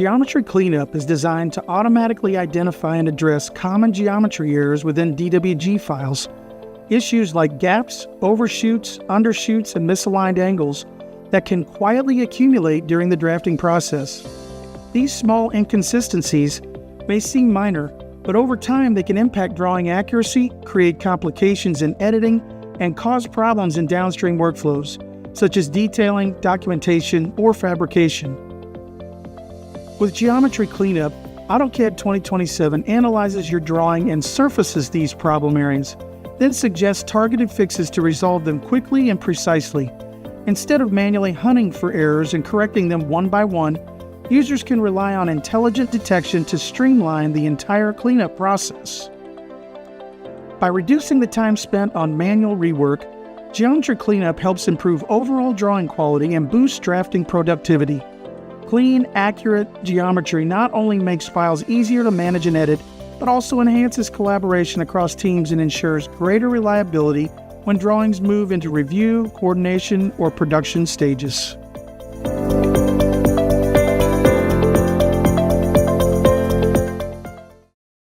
Geometry Cleanup is designed to automatically identify and address common geometry errors within DWG files. Issues like gaps, overshoots, undershoots, and misaligned angles that can quietly accumulate during the drafting process. These small inconsistencies may seem minor, but over time they can impact drawing accuracy, create complications in editing, and cause problems in downstream workflows, such as detailing, documentation, or fabrication. With Geometry Cleanup, AutoCAD 2027 analyzes your drawing and surfaces these problem areas, then suggests targeted fixes to resolve them quickly and precisely. Instead of manually hunting for errors and correcting them one by one, users can rely on intelligent detection to streamline the entire cleanup process. By reducing the time spent on manual rework, Geometry Cleanup helps improve overall drawing quality and boost drafting productivity. Clean, accurate geometry not only makes files easier to manage and edit, but also enhances collaboration across teams and ensures greater reliability when drawings move into review, coordination, or production stages.